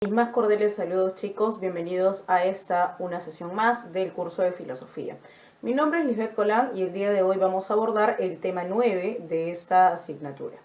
Mis más cordiales saludos, chicos, bienvenidos a una sesión más del curso de filosofía. Mi nombre es Lisbeth Colán y el día de hoy vamos a abordar el tema 9 de esta asignatura.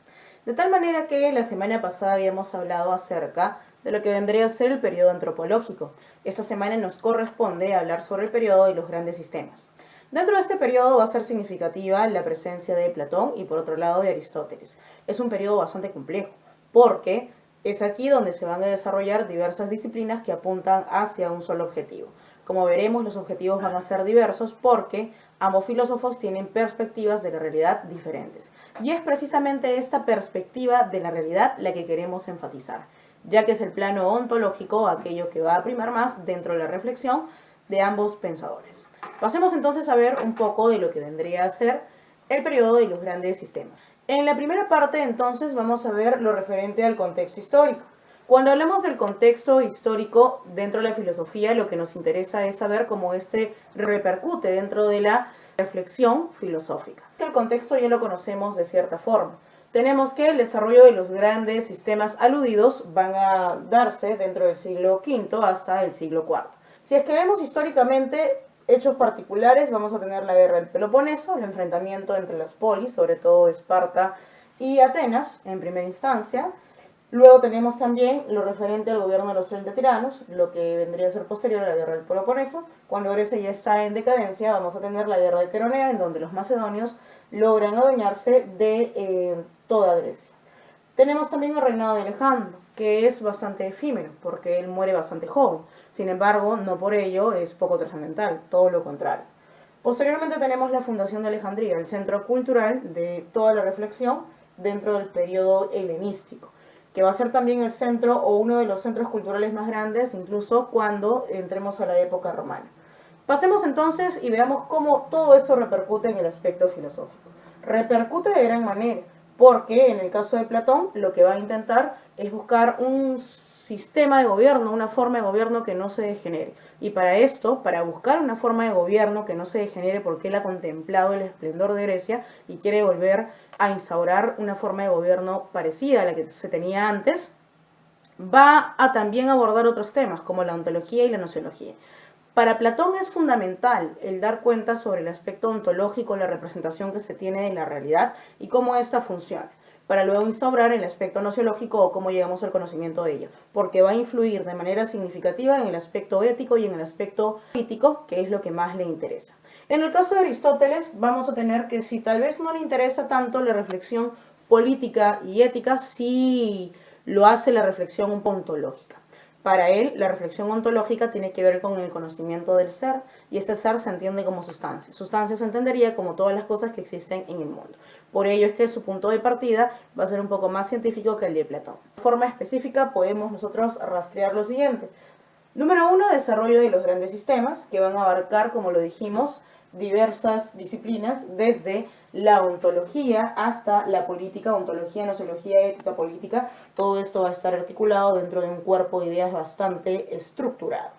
De tal manera que la semana pasada habíamos hablado acerca de lo que vendría a ser el periodo antropológico. Esta semana nos corresponde hablar sobre el periodo de los grandes sistemas. Dentro de este periodo va a ser significativa la presencia de Platón y por otro lado de Aristóteles. Es un periodo bastante complejo porque es aquí donde se van a desarrollar diversas disciplinas que apuntan hacia un solo objetivo. Como veremos, los objetivos van a ser diversos porque ambos filósofos tienen perspectivas de la realidad diferentes. Y es precisamente esta perspectiva de la realidad la que queremos enfatizar, ya que es el plano ontológico aquello que va a primar más dentro de la reflexión de ambos pensadores. Pasemos entonces a ver un poco de lo que vendría a ser el periodo de los grandes sistemas. En la primera parte, entonces, vamos a ver lo referente al contexto histórico. Cuando hablamos del contexto histórico dentro de la filosofía, lo que nos interesa es saber cómo este repercute dentro de la reflexión filosófica. El contexto ya lo conocemos de cierta forma. Tenemos que el desarrollo de los grandes sistemas aludidos van a darse dentro del siglo V hasta el siglo IV. Si es que vemos históricamente hechos particulares, vamos a tener la guerra del Peloponeso, el enfrentamiento entre las polis, sobre todo Esparta y Atenas, en primera instancia. Luego tenemos también lo referente al gobierno de los 30 tiranos, lo que vendría a ser posterior a la guerra del Peloponeso. Cuando Grecia ya está en decadencia, vamos a tener la guerra de Queronea, en donde los macedonios logran adueñarse de toda Grecia. Tenemos también el reinado de Alejandro, que es bastante efímero, porque él muere bastante joven. Sin embargo, no por ello es poco trascendental, todo lo contrario. Posteriormente tenemos la fundación de Alejandría, el centro cultural de toda la reflexión dentro del periodo helenístico, que va a ser también el centro o uno de los centros culturales más grandes, incluso cuando entremos a la época romana. Pasemos entonces y veamos cómo todo esto repercute en el aspecto filosófico. Repercute de gran manera, porque en el caso de Platón lo que va a intentar es buscar un sistema de gobierno, una forma de gobierno que no se degenere. Y para esto, para buscar una forma de gobierno que no se degenere, porque él ha contemplado el esplendor de Grecia y quiere volver a instaurar una forma de gobierno parecida a la que se tenía antes, va a también abordar otros temas como la ontología y la nociología. Para Platón es fundamental el dar cuenta sobre el aspecto ontológico, la representación que se tiene de la realidad y cómo ésta funciona, para luego instaurar el aspecto nociológico o cómo llegamos al conocimiento de ello, porque va a influir de manera significativa en el aspecto ético y en el aspecto político, que es lo que más le interesa. En el caso de Aristóteles vamos a tener que si tal vez no le interesa tanto la reflexión política y ética, sí lo hace la reflexión ontológica. Para él, la reflexión ontológica tiene que ver con el conocimiento del ser, y este ser se entiende como sustancia. Sustancia se entendería como todas las cosas que existen en el mundo. Por ello es que su punto de partida va a ser un poco más científico que el de Platón. De forma específica podemos nosotros rastrear lo siguiente. Número 1, desarrollo de los grandes sistemas, que van a abarcar, como lo dijimos, diversas disciplinas, desde la ontología hasta la política, ontología, nociología, ética, política. Todo esto va a estar articulado dentro de un cuerpo de ideas bastante estructurado.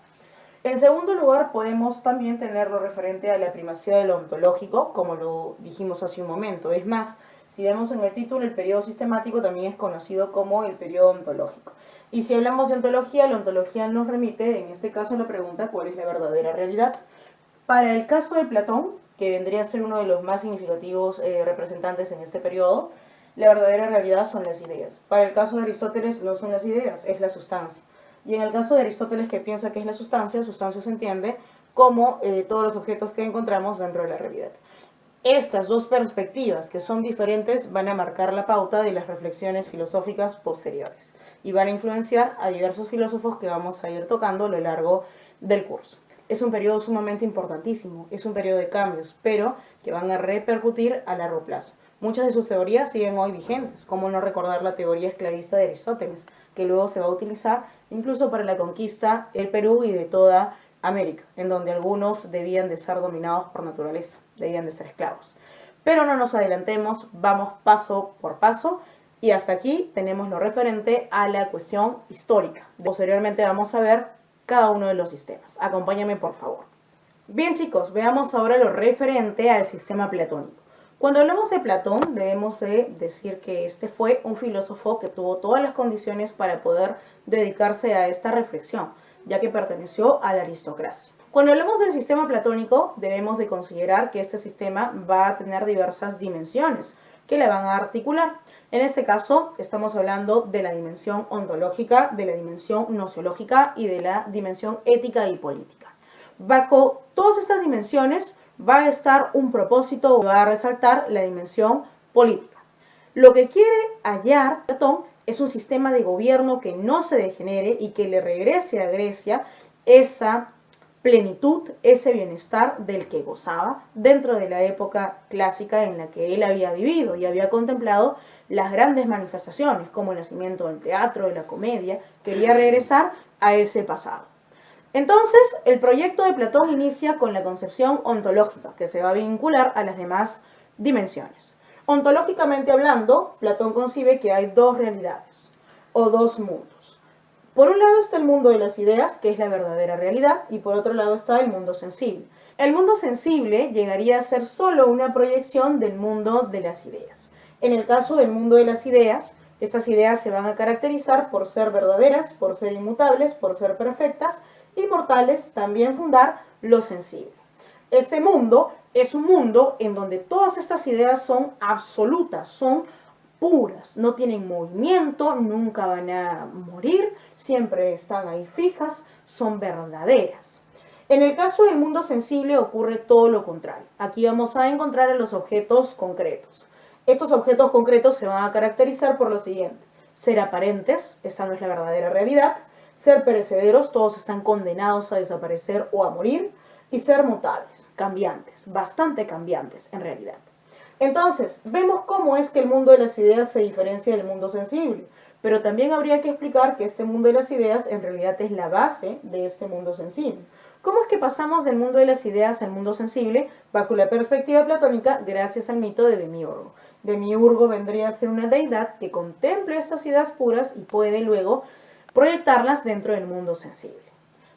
En segundo lugar, podemos también tener lo referente a la primacía de lo ontológico, como lo dijimos hace un momento. Es más, si vemos en el título, el periodo sistemático también es conocido como el periodo ontológico. Y si hablamos de ontología, la ontología nos remite, en este caso, la pregunta ¿cuál es la verdadera realidad? Para el caso de Platón, que vendría a ser uno de los más significativos representantes en este periodo, la verdadera realidad son las ideas. Para el caso de Aristóteles no son las ideas, es la sustancia. Y en el caso de Aristóteles, que piensa que es la sustancia se entiende como todos los objetos que encontramos dentro de la realidad. Estas dos perspectivas, que son diferentes, van a marcar la pauta de las reflexiones filosóficas posteriores y van a influenciar a diversos filósofos que vamos a ir tocando a lo largo del curso. Es un periodo sumamente importantísimo, es un periodo de cambios, pero que van a repercutir a largo plazo. Muchas de sus teorías siguen hoy vigentes, como no recordar la teoría esclavista de Aristóteles, que luego se va a utilizar incluso para la conquista del Perú y de toda América, en donde algunos debían de ser dominados por naturaleza, debían de ser esclavos. Pero no nos adelantemos, vamos paso por paso, y hasta aquí tenemos lo referente a la cuestión histórica. Posteriormente vamos a ver cada uno de los sistemas. Acompáñame, por favor. Bien, chicos, veamos ahora lo referente al sistema platónico. Cuando hablamos de Platón, debemos de decir que este fue un filósofo que tuvo todas las condiciones para poder dedicarse a esta reflexión, ya que perteneció a la aristocracia. Cuando hablamos del sistema platónico, debemos de considerar que este sistema va a tener diversas dimensiones que le van a articular. En este caso, estamos hablando de la dimensión ontológica, de la dimensión nociológica y de la dimensión ética y política. Bajo todas estas dimensiones va a estar un propósito, va a resaltar la dimensión política. Lo que quiere hallar Platón es un sistema de gobierno que no se degenere y que le regrese a Grecia esa plenitud, ese bienestar del que gozaba dentro de la época clásica en la que él había vivido y había contemplado las grandes manifestaciones como el nacimiento del teatro, de la comedia. Quería regresar a ese pasado. Entonces, el proyecto de Platón inicia con la concepción ontológica, que se va a vincular a las demás dimensiones. Ontológicamente hablando, Platón concibe que hay dos realidades, o dos mundos. Por un lado está el mundo de las ideas, que es la verdadera realidad, y por otro lado está el mundo sensible. El mundo sensible llegaría a ser solo una proyección del mundo de las ideas. En el caso del mundo de las ideas, estas ideas se van a caracterizar por ser verdaderas, por ser inmutables, por ser perfectas, inmortales, también fundar lo sensible. Este mundo es un mundo en donde todas estas ideas son absolutas, son puras, no tienen movimiento, nunca van a morir, siempre están ahí fijas, son verdaderas. En el caso del mundo sensible ocurre todo lo contrario. Aquí vamos a encontrar a los objetos concretos. Estos objetos concretos se van a caracterizar por lo siguiente: ser aparentes, esa no es la verdadera realidad; ser perecederos, todos están condenados a desaparecer o a morir; y ser mutables, cambiantes, bastante cambiantes en realidad. Entonces, vemos cómo es que el mundo de las ideas se diferencia del mundo sensible, pero también habría que explicar que este mundo de las ideas en realidad es la base de este mundo sensible. ¿Cómo es que pasamos del mundo de las ideas al mundo sensible bajo la perspectiva platónica gracias al mito de Demiurgo? Demiurgo vendría a ser una deidad que contempla estas ideas puras y puede luego proyectarlas dentro del mundo sensible.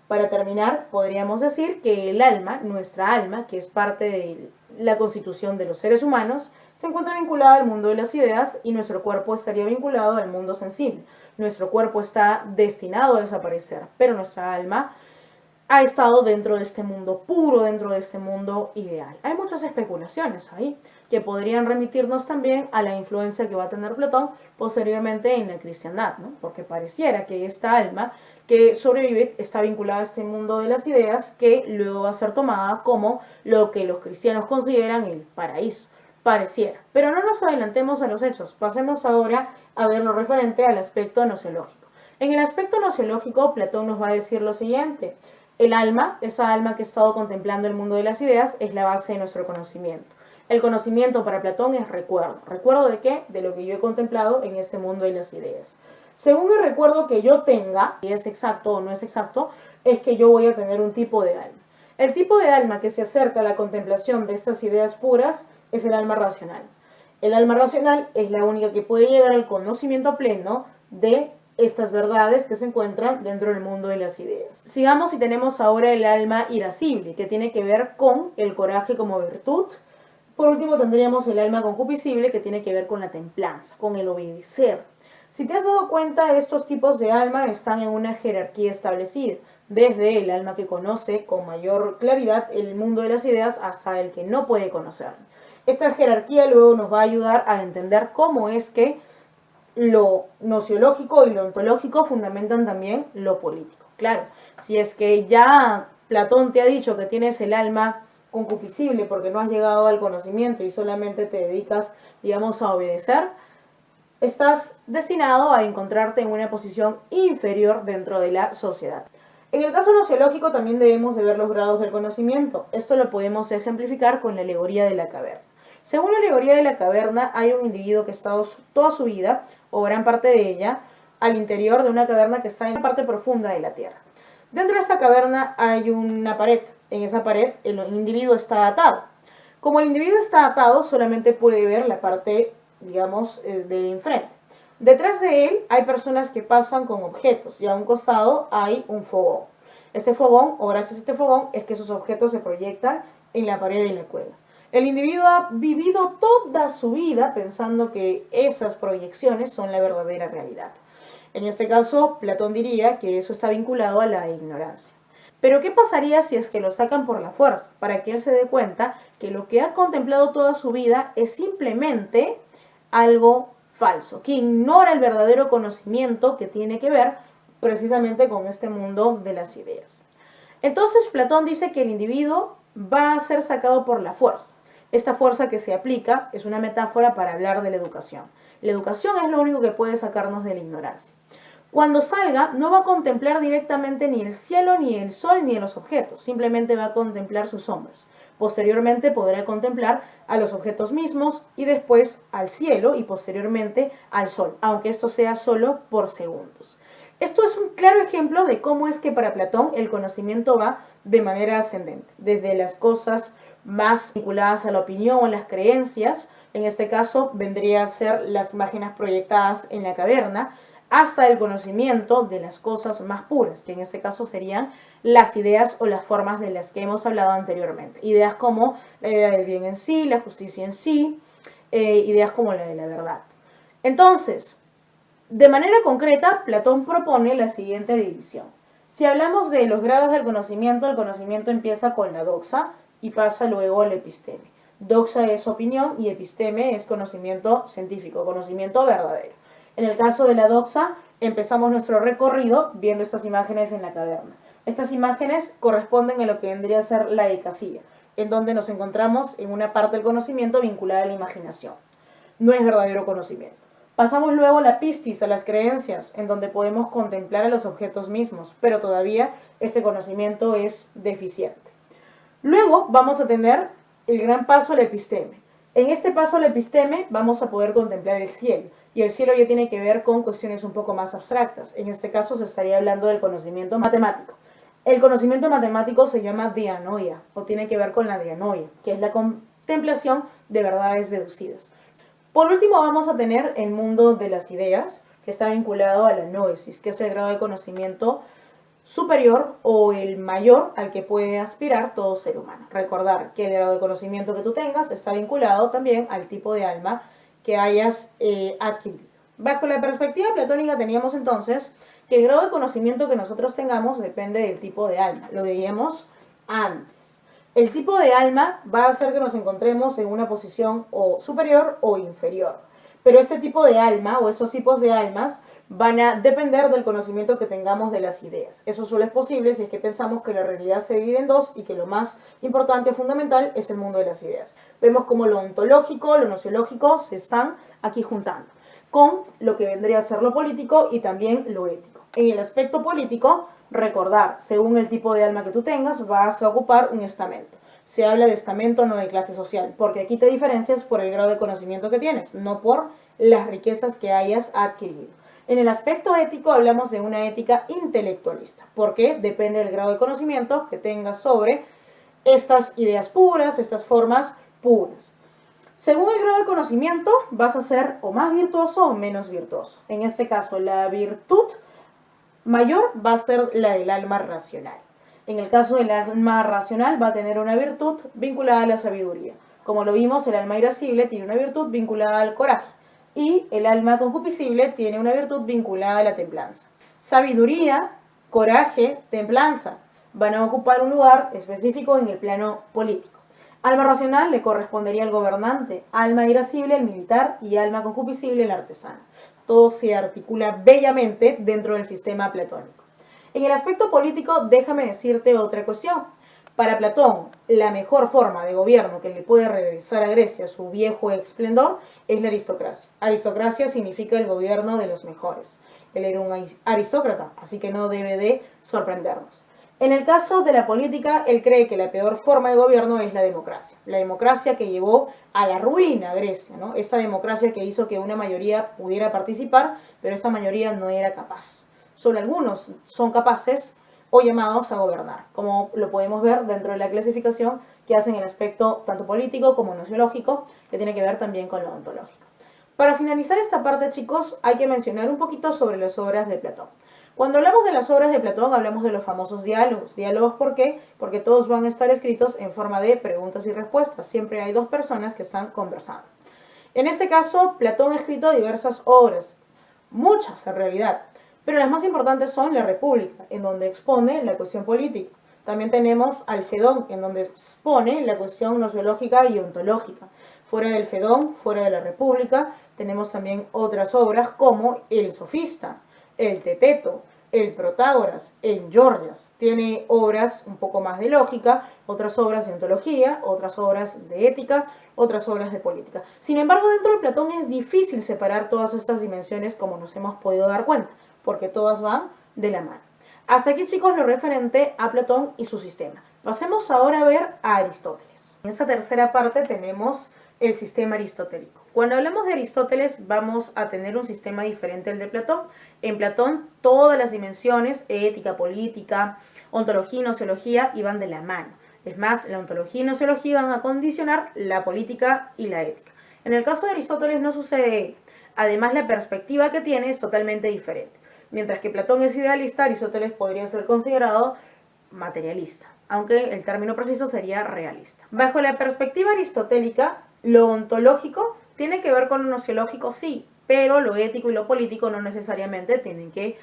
Para terminar, podríamos decir que el alma, nuestra alma, que es parte de la constitución de los seres humanos, se encuentra vinculada al mundo de las ideas y nuestro cuerpo estaría vinculado al mundo sensible. Nuestro cuerpo está destinado a desaparecer, pero nuestra alma ha estado dentro de este mundo puro, dentro de este mundo ideal. Hay muchas especulaciones ahí que podrían remitirnos también a la influencia que va a tener Platón posteriormente en la cristiandad, ¿no? Porque pareciera que esta alma que sobrevive está vinculada a este mundo de las ideas que luego va a ser tomada como lo que los cristianos consideran el paraíso. Pareciera. Pero no nos adelantemos a los hechos. Pasemos ahora a ver lo referente al aspecto nociológico. En el aspecto nociológico, Platón nos va a decir lo siguiente: el alma, esa alma que ha estado contemplando el mundo de las ideas, es la base de nuestro conocimiento. El conocimiento para Platón es recuerdo. ¿Recuerdo de qué? De lo que yo he contemplado en este mundo de las ideas. Según el recuerdo que yo tenga, si es exacto o no es exacto, es que yo voy a tener un tipo de alma. El tipo de alma que se acerca a la contemplación de estas ideas puras es el alma racional. El alma racional es la única que puede llegar al conocimiento pleno de estas verdades que se encuentran dentro del mundo de las ideas. Sigamos y tenemos ahora el alma irascible, que tiene que ver con el coraje como virtud. Por último tendríamos el alma concupiscible, que tiene que ver con la templanza, con el obedecer. Si te has dado cuenta, estos tipos de alma están en una jerarquía establecida, desde el alma que conoce con mayor claridad el mundo de las ideas hasta el que no puede conocerlo. Esta jerarquía luego nos va a ayudar a entender cómo es que lo nociológico y lo ontológico fundamentan también lo político. Claro, si es que ya Platón te ha dicho que tienes el alma concupiscible porque no has llegado al conocimiento y solamente te dedicas, digamos, a obedecer, estás destinado a encontrarte en una posición inferior dentro de la sociedad. En el caso nociológico también debemos de ver los grados del conocimiento. Esto lo podemos ejemplificar con la alegoría de la caverna. Según la alegoría de la caverna, hay un individuo que ha estado toda su vida, o gran parte de ella, al interior de una caverna que está en la parte profunda de la Tierra. Dentro de esta caverna hay una pared. En esa pared el individuo está atado. Como el individuo está atado, solamente puede ver la parte, digamos, de enfrente. Detrás de él hay personas que pasan con objetos y a un costado hay un fogón. Este fogón, o gracias a este fogón, es que esos objetos se proyectan en la pared de la cueva. El individuo ha vivido toda su vida pensando que esas proyecciones son la verdadera realidad. En este caso, Platón diría que eso está vinculado a la ignorancia. Pero ¿qué pasaría si es que lo sacan por la fuerza? Para que él se dé cuenta que lo que ha contemplado toda su vida es simplemente algo falso, que ignora el verdadero conocimiento que tiene que ver precisamente con este mundo de las ideas. Entonces Platón dice que el individuo va a ser sacado por la fuerza. Esta fuerza que se aplica es una metáfora para hablar de la educación. La educación es lo único que puede sacarnos de la ignorancia. Cuando salga, no va a contemplar directamente ni el cielo, ni el sol, ni los objetos. Simplemente va a contemplar sus sombras. Posteriormente podrá contemplar a los objetos mismos y después al cielo y posteriormente al sol, aunque esto sea solo por segundos. Esto es un claro ejemplo de cómo es que para Platón el conocimiento va de manera ascendente, desde las cosas más vinculadas a la opinión o las creencias, en este caso vendría a ser las imágenes proyectadas en la caverna, hasta el conocimiento de las cosas más puras, que en este caso serían las ideas o las formas de las que hemos hablado anteriormente. Ideas como la idea del bien en sí, la justicia en sí, ideas como la de la verdad. Entonces, de manera concreta, Platón propone la siguiente división. Si hablamos de los grados del conocimiento, el conocimiento empieza con la doxa y pasa luego al episteme. Doxa es opinión y episteme es conocimiento científico, conocimiento verdadero. En el caso de la doxa, empezamos nuestro recorrido viendo estas imágenes en la caverna. Estas imágenes corresponden a lo que vendría a ser la ecasía, en donde nos encontramos en una parte del conocimiento vinculada a la imaginación. No es verdadero conocimiento. Pasamos luego a la pistis, a las creencias, en donde podemos contemplar a los objetos mismos, pero todavía ese conocimiento es deficiente. Luego vamos a tener el gran paso al episteme. En este paso al episteme vamos a poder contemplar el cielo, y el cielo ya tiene que ver con cuestiones un poco más abstractas. En este caso se estaría hablando del conocimiento matemático. El conocimiento matemático se llama dianoia, o tiene que ver con la dianoia, que es la contemplación de verdades deducidas. Por último vamos a tener el mundo de las ideas, que está vinculado a la noesis, que es el grado de conocimiento superior o el mayor al que puede aspirar todo ser humano. Recordar que el grado de conocimiento que tú tengas está vinculado también al tipo de alma que hayas adquirido. Bajo la perspectiva platónica teníamos entonces que el grado de conocimiento que nosotros tengamos depende del tipo de alma. Lo veíamos antes. El tipo de alma va a hacer que nos encontremos en una posición o superior o inferior. Pero este tipo de alma o esos tipos de almas van a depender del conocimiento que tengamos de las ideas. Eso solo es posible si es que pensamos que la realidad se divide en dos y que lo más importante o fundamental es el mundo de las ideas. Vemos cómo lo ontológico, lo nociológico se están aquí juntando con lo que vendría a ser lo político y también lo ético. En el aspecto político, recordar, según el tipo de alma que tú tengas, vas a ocupar un estamento. Se habla de estamento, no de clase social, porque aquí te diferencias por el grado de conocimiento que tienes, no por las riquezas que hayas adquirido. En el aspecto ético hablamos de una ética intelectualista, porque depende del grado de conocimiento que tengas sobre estas ideas puras, estas formas puras. Según el grado de conocimiento, vas a ser o más virtuoso o menos virtuoso. En este caso, la virtud mayor va a ser la del alma racional. En el caso del alma racional va a tener una virtud vinculada a la sabiduría. Como lo vimos, el alma irascible tiene una virtud vinculada al coraje y el alma concupiscible tiene una virtud vinculada a la templanza. Sabiduría, coraje, templanza van a ocupar un lugar específico en el plano político. Alma racional le correspondería al gobernante, alma irascible el militar y alma concupiscible el artesano. Todo se articula bellamente dentro del sistema platónico. En el aspecto político, déjame decirte otra cuestión. Para Platón, la mejor forma de gobierno que le puede regresar a Grecia su viejo esplendor es la aristocracia. Aristocracia significa el gobierno de los mejores. Él era un aristócrata, así que no debe de sorprendernos. En el caso de la política, él cree que la peor forma de gobierno es la democracia. La democracia que llevó a la ruina a Grecia, ¿no? Esa democracia que hizo que una mayoría pudiera participar, pero esta mayoría no era capaz. Solo algunos son capaces o llamados a gobernar, como lo podemos ver dentro de la clasificación que hacen el aspecto tanto político como nociológico, que tiene que ver también con lo ontológico. Para finalizar esta parte, chicos, hay que mencionar un poquito sobre las obras de Platón. Cuando hablamos de las obras de Platón, hablamos de los famosos diálogos. ¿Diálogos por qué? Porque todos van a estar escritos en forma de preguntas y respuestas. Siempre hay dos personas que están conversando. En este caso, Platón ha escrito diversas obras, muchas en realidad, pero las más importantes son La República, en donde expone la cuestión política. También tenemos al Fedón, en donde expone la cuestión nociológica y ontológica. Fuera del Fedón, fuera de La República, tenemos también otras obras como El Sofista, el Teteto, el Protágoras, el Gorgias. Tiene obras un poco más de lógica, otras obras de ontología, otras obras de ética, otras obras de política. Sin embargo, dentro de Platón es difícil separar todas estas dimensiones como nos hemos podido dar cuenta, porque todas van de la mano. Hasta aquí, chicos, lo referente a Platón y su sistema. Pasemos ahora a ver a Aristóteles. En esta tercera parte tenemos el sistema aristotélico. Cuando hablamos de Aristóteles vamos a tener un sistema diferente al de Platón. En Platón todas las dimensiones, ética, política, ontología y nociología, iban de la mano. Es más, la ontología y nociología van a condicionar la política y la ética. En el caso de Aristóteles no sucede. Además, la perspectiva que tiene es totalmente diferente. Mientras que Platón es idealista, Aristóteles podría ser considerado materialista, aunque el término preciso sería realista. Bajo la perspectiva aristotélica, lo ontológico tiene que ver con lo nociológico, sí, pero lo ético y lo político no necesariamente tienen que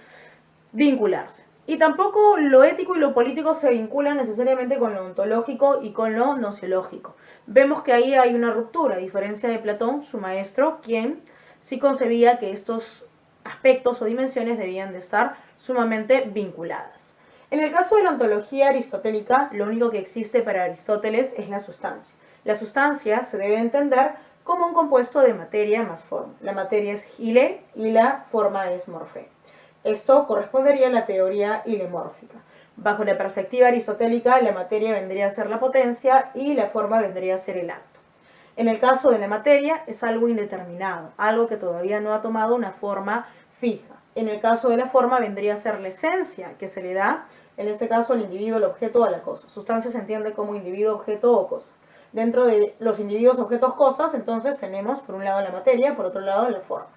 vincularse. Y tampoco lo ético y lo político se vinculan necesariamente con lo ontológico y con lo nociológico. Vemos que ahí hay una ruptura, a diferencia de Platón, su maestro, quien sí concebía que estos aspectos o dimensiones debían de estar sumamente vinculadas. En el caso de la ontología aristotélica, lo único que existe para Aristóteles es la sustancia. La sustancia se debe entender como un compuesto de materia más forma. La materia es hile y la forma es morfé. Esto correspondería a la teoría hilemórfica. Bajo la perspectiva aristotélica, la materia vendría a ser la potencia y la forma vendría a ser el acto. En el caso de la materia es algo indeterminado, algo que todavía no ha tomado una forma fija. En el caso de la forma vendría a ser la esencia que se le da, en este caso al individuo, el objeto o a la cosa. Sustancia se entiende como individuo, objeto o cosa. Dentro de los individuos, objetos, cosas, entonces tenemos por un lado la materia, por otro lado la forma.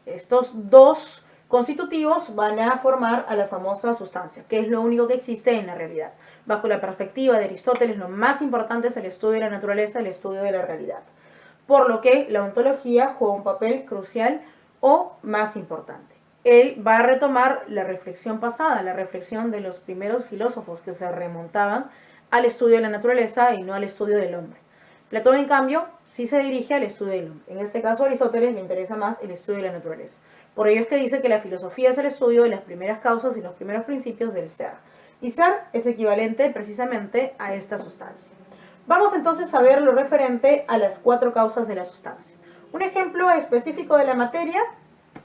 Estos dos constitutivos van a formar a la famosa sustancia, que es lo único que existe en la realidad. Bajo la perspectiva de Aristóteles, lo más importante es el estudio de la naturaleza, el estudio de la realidad. Por lo que la ontología juega un papel crucial o más importante. Él va a retomar la reflexión pasada, la reflexión de los primeros filósofos que se remontaban al estudio de la naturaleza y no al estudio del hombre. Platón, en cambio, sí se dirige al estudio del hombre. En este caso, a Aristóteles le interesa más el estudio de la naturaleza. Por ello es que dice que la filosofía es el estudio de las primeras causas y los primeros principios del ser. Y ser es equivalente precisamente a esta sustancia. Vamos entonces a ver lo referente a las 4 causas de la sustancia. Un ejemplo específico de la materia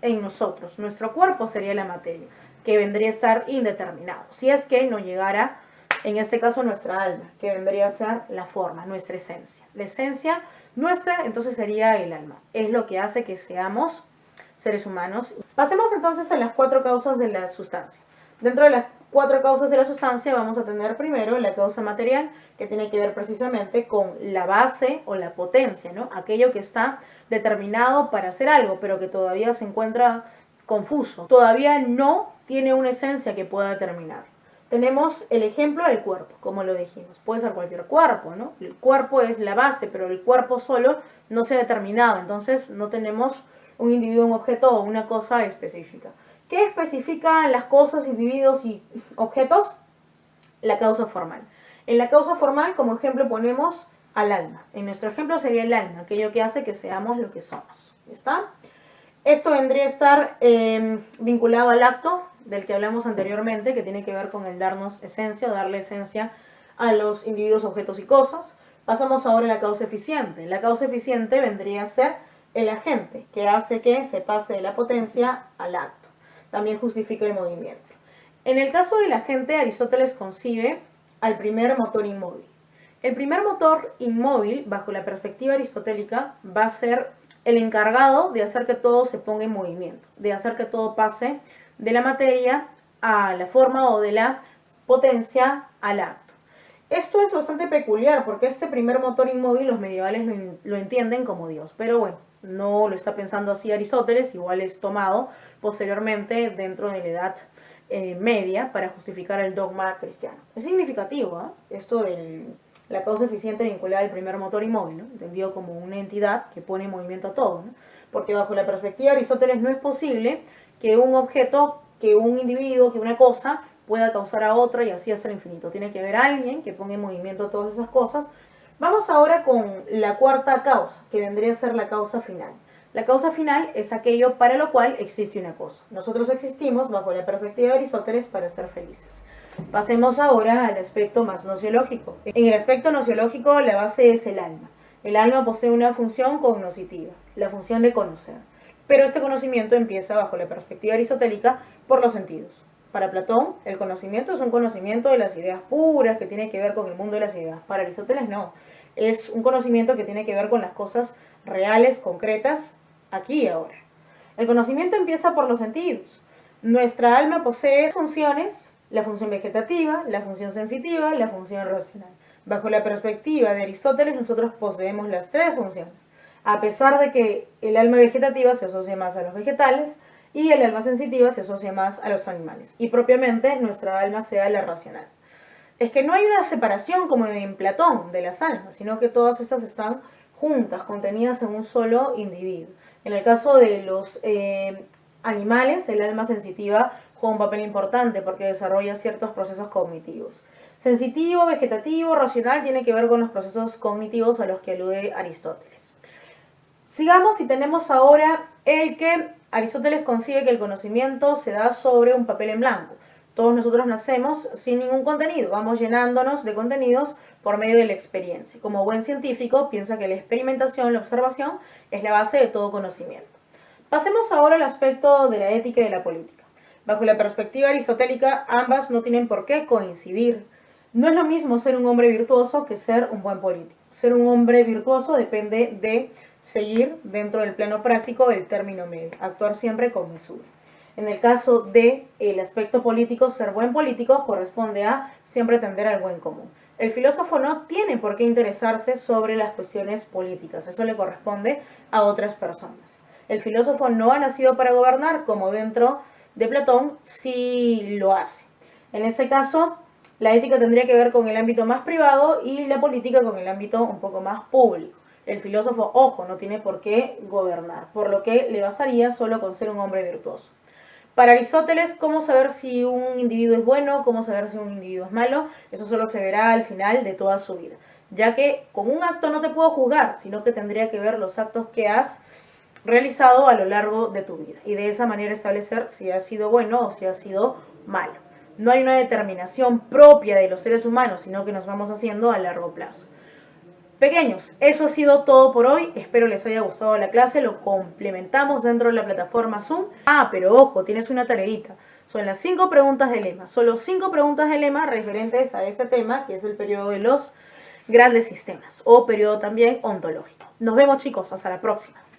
en nosotros. Nuestro cuerpo sería la materia, que vendría a estar indeterminado. Si es que no llegara, en este caso, nuestra alma, que vendría a ser la forma, nuestra esencia. La esencia nuestra, entonces, sería el alma. Es lo que hace que seamos seres humanos. Pasemos entonces a las 4 causas de la sustancia. Dentro de las 4 causas de la sustancia vamos a tener primero la causa material, que tiene que ver precisamente con la base o la potencia, ¿no? Aquello que está determinado para hacer algo, pero que todavía se encuentra confuso. Todavía no tiene una esencia que pueda determinar. Tenemos el ejemplo del cuerpo, como lo dijimos. Puede ser cualquier cuerpo, ¿no? El cuerpo es la base, pero el cuerpo solo no se ha determinado. Entonces no tenemos un individuo, un objeto o una cosa específica. ¿Qué especifica las cosas, individuos y objetos? La causa formal. En la causa formal, como ejemplo, ponemos al alma. En nuestro ejemplo sería el alma, aquello que hace que seamos lo que somos. ¿Está? Esto vendría a estar vinculado al acto del que hablamos anteriormente, que tiene que ver con el darnos esencia o darle esencia a los individuos, objetos y cosas. Pasamos ahora a la causa eficiente. La causa eficiente vendría a ser el agente, que hace que se pase de la potencia al acto. También justifica el movimiento. En el caso del agente, Aristóteles concibe al primer motor inmóvil. El primer motor inmóvil, bajo la perspectiva aristotélica, va a ser el encargado de hacer que todo se ponga en movimiento, de hacer que todo pase de la materia a la forma o de la potencia al acto. Esto es bastante peculiar porque este primer motor inmóvil los medievales lo entienden como Dios, pero bueno, no lo está pensando así Aristóteles, igual es tomado posteriormente dentro de la edad media para justificar el dogma cristiano. Es significativo, esto de la causa eficiente vinculada al primer motor inmóvil, ¿no? Entendido como una entidad que pone en movimiento a todo, ¿no? Porque bajo la perspectiva de Aristóteles no es posible que un objeto, que un individuo, que una cosa pueda causar a otra y así hasta el infinito. Tiene que haber alguien que ponga en movimiento todas esas cosas. Vamos ahora con la cuarta causa, que vendría a ser la causa final. La causa final es aquello para lo cual existe una cosa. Nosotros existimos bajo la perspectiva de Aristóteles para ser felices. Pasemos ahora al aspecto más nociológico. En el aspecto nociológico la base es el alma. El alma posee una función cognoscitiva, la función de conocer. Pero este conocimiento empieza bajo la perspectiva aristotélica por los sentidos. Para Platón, el conocimiento es un conocimiento de las ideas puras que tiene que ver con el mundo de las ideas. Para Aristóteles no. Es un conocimiento que tiene que ver con las cosas reales, concretas, aquí y ahora. El conocimiento empieza por los sentidos. Nuestra alma posee funciones, la función vegetativa, la función sensitiva, la función racional. Bajo la perspectiva de Aristóteles, nosotros poseemos las tres funciones. A pesar de que el alma vegetativa se asocia más a los vegetales y el alma sensitiva se asocia más a los animales. Y propiamente nuestra alma sea la racional. Es que no hay una separación como en Platón de las almas, sino que todas estas están juntas, contenidas en un solo individuo. En el caso de los animales, el alma sensitiva juega un papel importante porque desarrolla ciertos procesos cognitivos. Sensitivo, vegetativo, racional tiene que ver con los procesos cognitivos a los que alude Aristóteles. Sigamos y tenemos ahora el que Aristóteles concibe que el conocimiento se da sobre un papel en blanco. Todos nosotros nacemos sin ningún contenido, vamos llenándonos de contenidos por medio de la experiencia. Como buen científico, piensa que la experimentación, la observación, es la base de todo conocimiento. Pasemos ahora al aspecto de la ética y de la política. Bajo la perspectiva aristotélica, ambas no tienen por qué coincidir. No es lo mismo ser un hombre virtuoso que ser un buen político. Ser un hombre virtuoso depende de seguir dentro del plano práctico del término medio, actuar siempre con mesura. En el caso del aspecto político, ser buen político corresponde a siempre tender al buen común. El filósofo no tiene por qué interesarse sobre las cuestiones políticas, eso le corresponde a otras personas. El filósofo no ha nacido para gobernar, como dentro de Platón sí lo hace. En este caso, la ética tendría que ver con el ámbito más privado y la política con el ámbito un poco más público. El filósofo, ojo, no tiene por qué gobernar, por lo que le bastaría solo con ser un hombre virtuoso. Para Aristóteles, ¿cómo saber si un individuo es bueno? ¿Cómo saber si un individuo es malo? Eso solo se verá al final de toda su vida. Ya que con un acto no te puedo juzgar, sino que tendría que ver los actos que has realizado a lo largo de tu vida. Y de esa manera establecer si has sido bueno o si has sido malo. No hay una determinación propia de los seres humanos, sino que nos vamos haciendo a largo plazo. Pequeños, eso ha sido todo por hoy. Espero les haya gustado la clase. Lo complementamos dentro de la plataforma Zoom. Pero ojo, tienes una tareita. Son las 5 preguntas de lema. Solo 5 preguntas de lema referentes a este tema, que es el periodo de los grandes sistemas o periodo también ontológico. Nos vemos, chicos. Hasta la próxima.